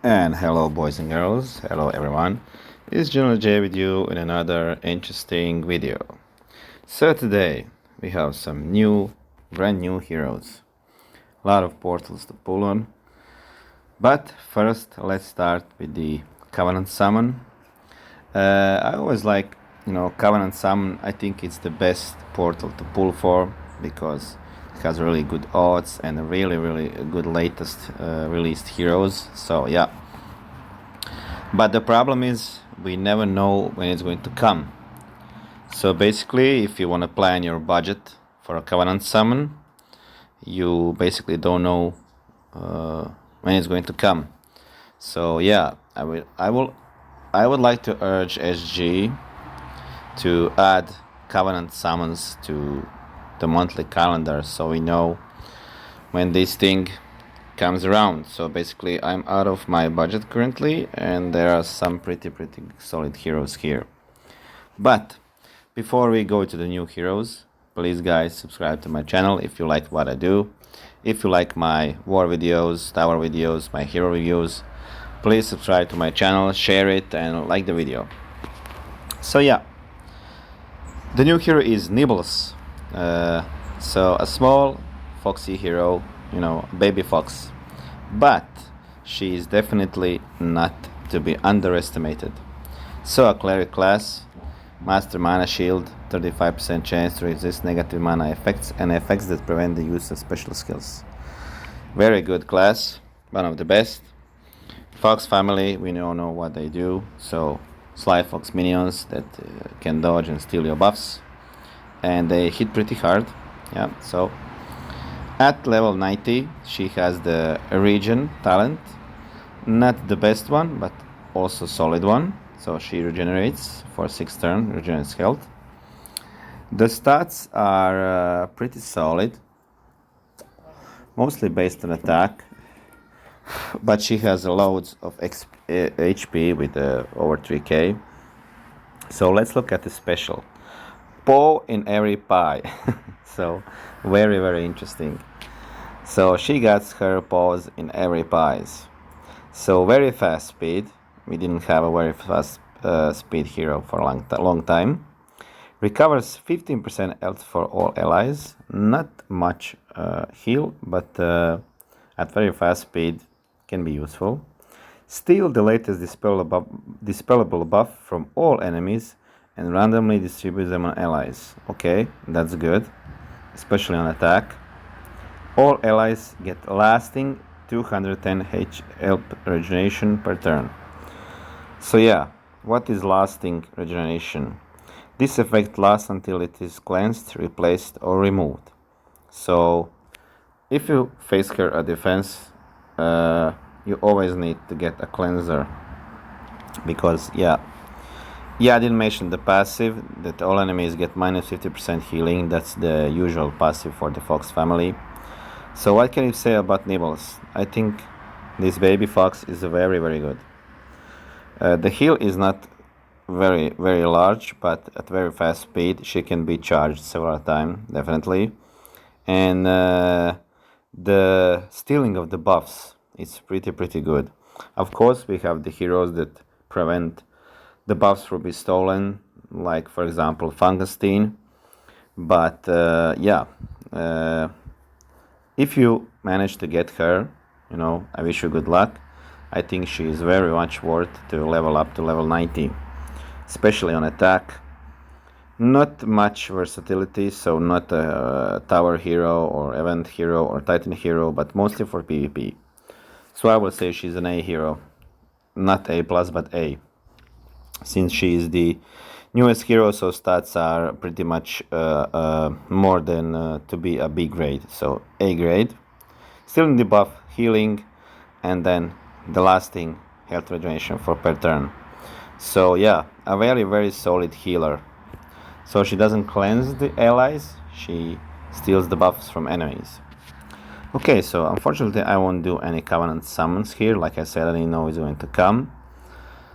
And hello, boys and girls. Hello, everyone. It's General J with you in another interesting video. So, today we have some brand new heroes. A lot of portals to pull on. But first, let's start with the Covenant Summon. I always like, Covenant Summon. I think it's the best portal to pull for because it has really good odds and really good latest released heroes. So, yeah. But the problem is we never know when it's going to come. So basically, if you want to plan your budget for a Covenant Summon, you basically don't know when it's going to come. So yeah, I would like to urge SG to add Covenant Summons to the monthly calendar so we know when this thing comes around. So basically, I'm out of my budget currently, and there are some pretty solid heroes here. But before we go to the new heroes, please guys subscribe to my channel if you like what I do. If you like my war videos, tower videos, my hero reviews, please subscribe to my channel, share it, and like the video. So yeah, the new hero is Nibbles. So a small foxy hero, baby fox, but she is definitely not to be underestimated. So a cleric class, master mana shield, 35% chance to resist negative mana effects and effects that prevent the use of special skills. Very good class, one of the best. Fox family, we all know what they do. So Sly Fox minions that can dodge and steal your buffs, and they hit pretty hard. Yeah, so at level 90 she has the Regen talent, not the best one but also solid one. So she regenerates for 6 turns, regenerates health. The stats are pretty solid, mostly based on attack, but she has loads of HP with over 3k. So let's look at the special. Paw in every pie. So very interesting. So she gets her paws in every pies. So very fast speed. We didn't have a very fast speed hero for a long time. Recovers 15% health for all allies. Not much heal, but at very fast speed can be useful. Steal the latest dispellable buff from all enemies and randomly distribute them on allies. Okay, that's good, especially on attack. All allies get lasting 210 health regeneration per turn. So yeah, what is lasting regeneration? This effect lasts until it is cleansed, replaced, or removed. So if you face her a defense, you always need to get a cleanser, because I didn't mention the passive that all enemies get minus 50% healing. That's the usual passive for the Fox family. So what can you say about Nibbles? I think this baby fox is very good. The heal is not very large, but at very fast speed she can be charged several times, definitely. And the stealing of the buffs is pretty good. Of course, we have the heroes that prevent the buffs from being stolen, like for example Fungustine. But if you manage to get her, I wish you good luck. I think she is very much worth to level up to level 90, especially on attack. Not much versatility, so not a tower hero or event hero or titan hero, but mostly for PvP. So I would say she's an A hero, not A plus but A, since she is the newest hero. So stats are pretty much more than to be a B grade, so A grade. Still in the buff, healing, and then the lasting health regeneration for per turn. So yeah, a very solid healer. So she doesn't cleanse the allies, she steals the buffs from enemies. Okay, so unfortunately I won't do any Covenant summons here. Like I said, I didn't know it's going to come.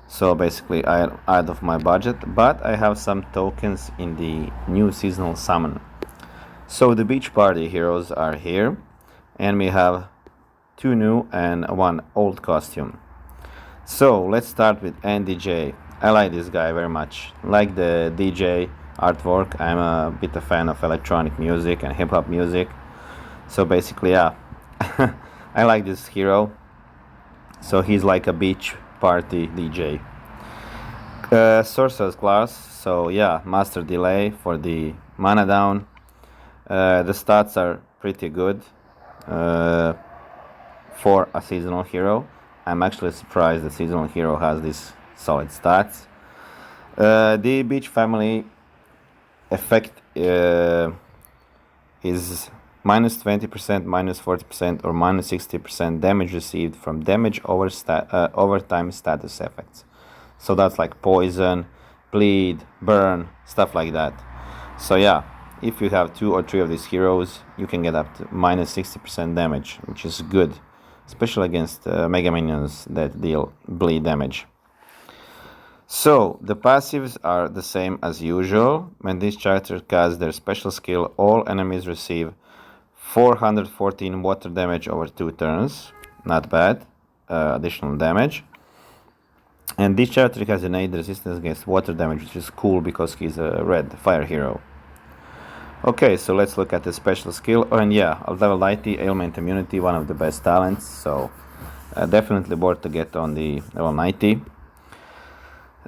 So basically I'm out of my budget, but I have some tokens in the new seasonal summon. So the beach party heroes are here, and we have 2 new and 1 old costume. So let's start with NDJ. I like this guy very much. Like the DJ artwork, I'm a bit a fan of electronic music and hip hop music. So basically, yeah, I like this hero. So he's like a beach party DJ. Sorcerer's class. So yeah, master delay for the mana down. The stats are pretty good for a seasonal hero. I'm actually surprised the seasonal hero has these solid stats. The beach family effect is minus 20%, minus 40%, or minus 60% damage received from damage over time status effects. So that's like poison, bleed, burn, stuff like that. So yeah, if you have 2 or 3 of these heroes, you can get up to minus 60% damage, which is good, especially against mega minions that deal bleed damage. So, the passives are the same as usual. When this character casts their special skill, all enemies receive 414 water damage over 2 turns. Not bad. Additional damage. And this character has innate resistance against water damage, which is cool because he's a red fire hero. Okay, so let's look at the special skill. Oh, and yeah, level 90, ailment immunity, one of the best talents. So, definitely worth to get on the level 90.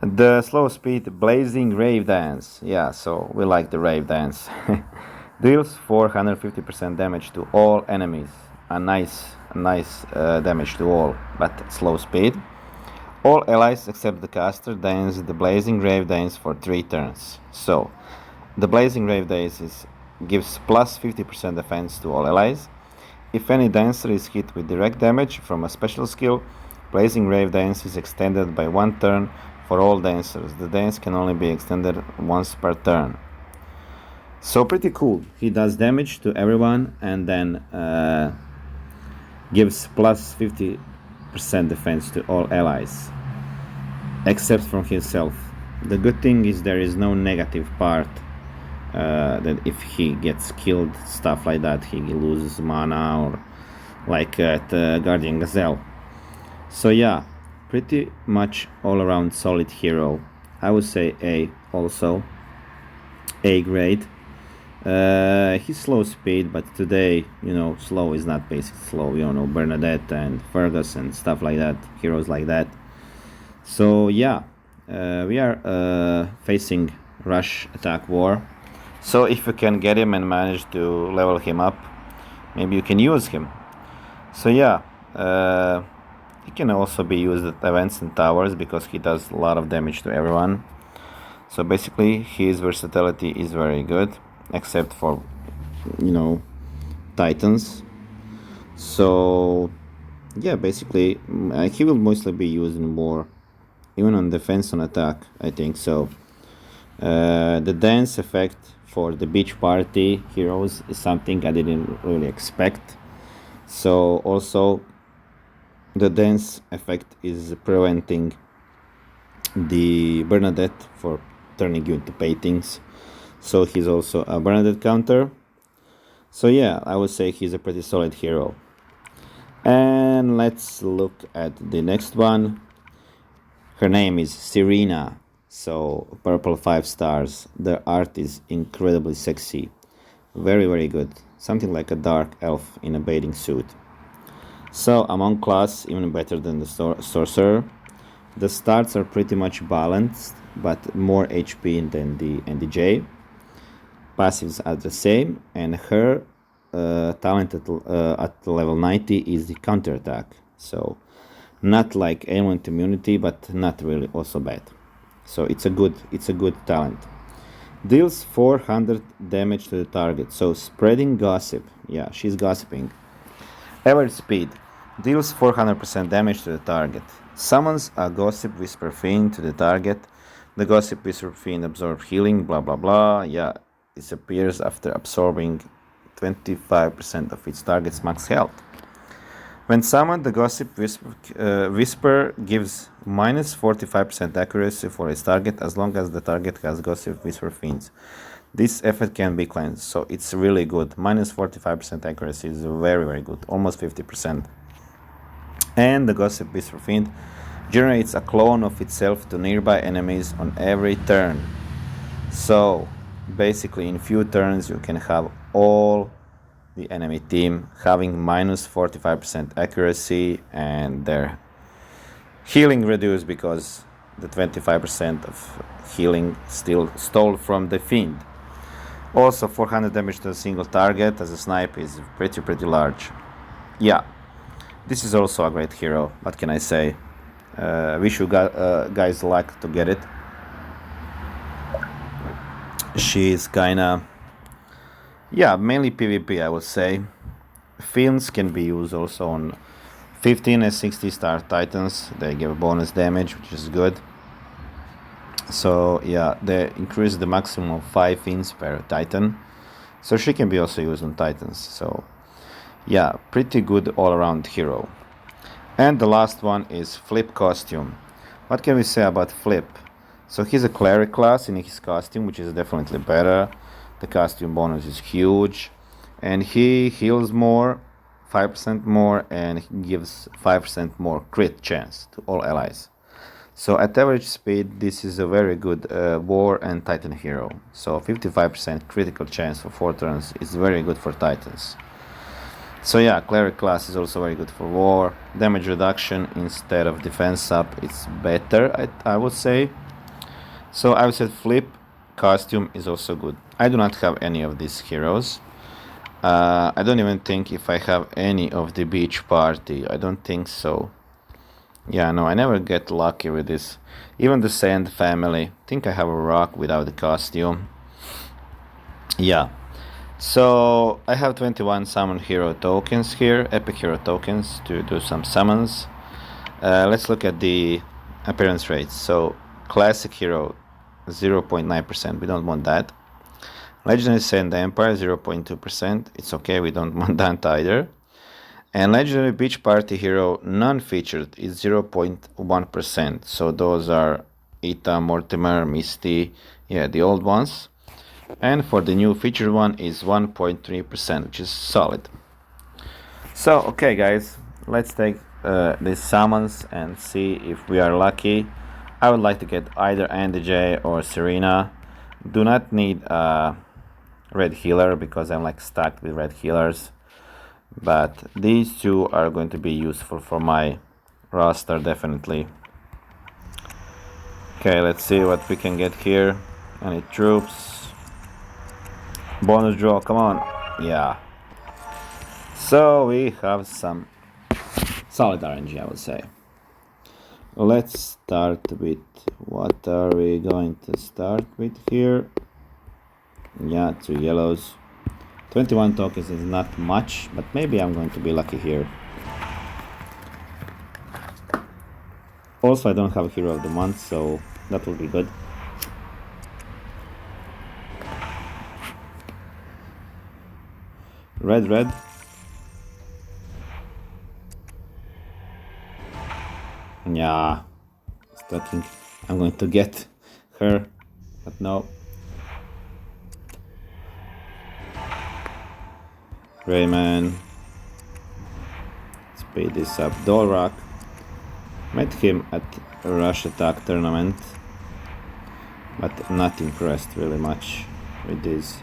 The slow speed blazing rave dance. Yeah, so we like the rave dance. Deals 450% damage to all enemies. A nice damage to all, but slow speed. All allies except the caster dance the blazing rave dance for 3 turns. So, the blazing rave dance gives plus 50% defense to all allies. If any dancer is hit with direct damage from a special skill, blazing rave dance is extended by 1 turn for all dancers. The dance can only be extended once per turn. So pretty cool. He does damage to everyone and then gives plus 50% defense to all allies, except from himself. The good thing is there is no negative part, that if he gets killed, stuff like that, he loses mana, or like at Guardian Gazelle. So yeah, pretty much all around solid hero. I would say A also. A grade. He's slow speed, but today, slow is not basic slow. Bernadette and Fergus and stuff like that, heroes like that. So yeah, we are facing rush attack war. So if you can get him and manage to level him up, maybe you can use him. So yeah, he can also be used at events and towers because he does a lot of damage to everyone. So basically his versatility is very good, except for Titans. So yeah, basically he will mostly be used in more, even on defense and attack, I think so. The dance effect for the beach party heroes is something I didn't really expect. So also the dance effect is preventing the Bernadette for turning you into paintings. So he's also a Bernadette counter. So yeah, I would say he's a pretty solid hero. And let's look at the next one. Her name is Sereena. So purple 5 stars. The art is incredibly sexy. Very, very good. Something like a dark elf in a bathing suit. So among class, even better than the sorcerer. The stats are pretty much balanced, but more HP than the NDJ. Passives are the same, and her talent at level 90 is the counterattack. So not like ailment immunity, but not really also bad. So it's a good talent. Deals 400 damage to the target. So spreading gossip. Yeah, she's gossiping. Average speed. Deals 400% damage to the target. Summons a Gossip Whisper Fiend to the target. The Gossip Whisper Fiend absorbs healing, blah blah blah. Yeah, disappears after absorbing 25% of its target's max health. When summoned, the Gossip Whisper gives minus 45% accuracy for its target as long as the target has Gossip Whisper Fiends. This effect can be cleansed, so it's really good. Minus 45% accuracy is very, very good, almost 50%. And the Gossip Whisper Fiend Generates a clone of itself to nearby enemies on every turn. So basically in few turns you can have all the enemy team having minus 45% accuracy and their healing reduced because the 25% of healing still stole from the fiend. Also 400 damage to a single target as a snipe is pretty large. Yeah, this is also a great hero, what can I say? Wish you guys luck to get it. She's kinda, yeah, mainly PvP I would say. Fiends can be used also on 15 and 60 star titans. They give bonus damage, which is good. So yeah, they increase the maximum of 5 fiends per titan. So she can be also used on titans. So yeah, pretty good all around hero. And the last one is Flip costume. What can we say about Flip? So he's a cleric class in his costume, which is definitely better. The costume bonus is huge. And he heals more, 5% more, and he gives 5% more crit chance to all allies. So at average speed, this is a very good war and titan hero. So 55% critical chance for 4 turns is very good for titans. So yeah, cleric class is also very good for war. Damage reduction instead of defense up, it's better, I would say. So I would say Flip costume is also good. I do not have any of these heroes. I don't even think if I have any of the beach party. I don't think so. Yeah, no, I never get lucky with this. Even the Sand family. I think I have a rock without the costume. Yeah. So I have 21 summon hero tokens here, epic hero tokens to do some summons. Let's look at the appearance rates. So classic hero 0.9%, we don't want that. Legendary Sand Empire 0.2%, it's okay, we don't want that either. And Legendary Beach Party hero non-featured is 0.1%. So those are Ita, Mortimer, Misty, yeah, the old ones. And for the new featured one is 1.3%, which is solid. So okay guys, let's take these summons and see if we are lucky. I would like to get either Andy J or Sereena. Do not need a red healer because I'm like stuck with red healers, but these two are going to be useful for my roster definitely. Okay, let's see what we can get here. Any troops? Bonus draw, come on. Yeah. So we have some solid RNG, I would say. Let's start with, what are we going to start with here? Yeah, 2 yellows. 21 tokens is not much, but maybe I'm going to be lucky here. Also, I don't have a hero of the month, so that will be good. Red. Yeah, still think I'm going to get her, but no. Rayman. Speed this up. Dolrak. Met him at a Rush Attack tournament, but not impressed really much with these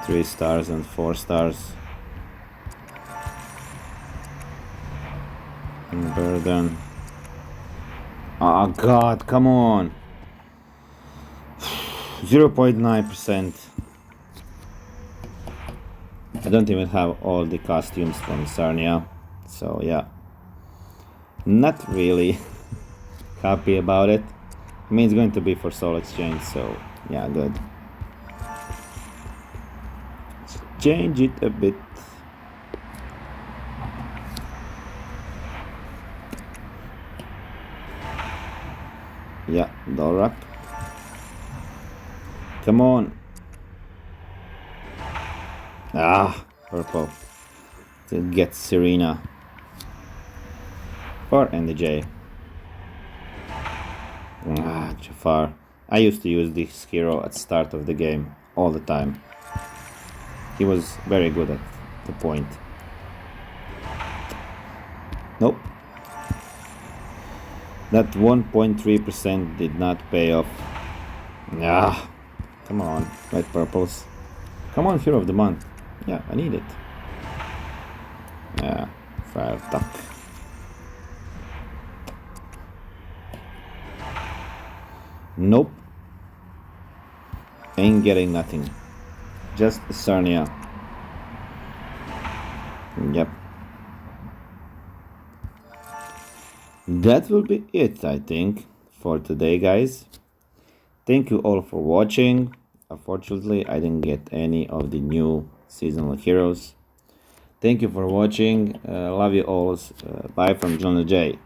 3 stars and 4 stars. And Burden. Oh god, come on! 0.9%. I don't even have all the costumes from Sarnia, so yeah. Not really happy about it. I mean, it's going to be for soul exchange, so yeah, good. Let's change it a bit. Yeah, Dolrak. Come on. Ah, purple. To get Sereena. Or NDJ. Ah, Jafar. I used to use this hero at start of the game all the time. He was very good at the point. Nope. That 1.3% did not pay off. Ah, come on, white purples. Come on, hero of the month. Yeah, I need it. Yeah, fire duck. Nope. Ain't getting nothing. Just Sereena. Yep. That will be it, I think, for today, guys. Thank you all for watching. Unfortunately, I didn't get any of the new seasonal heroes. Thank you for watching. Love you all. Bye from John J.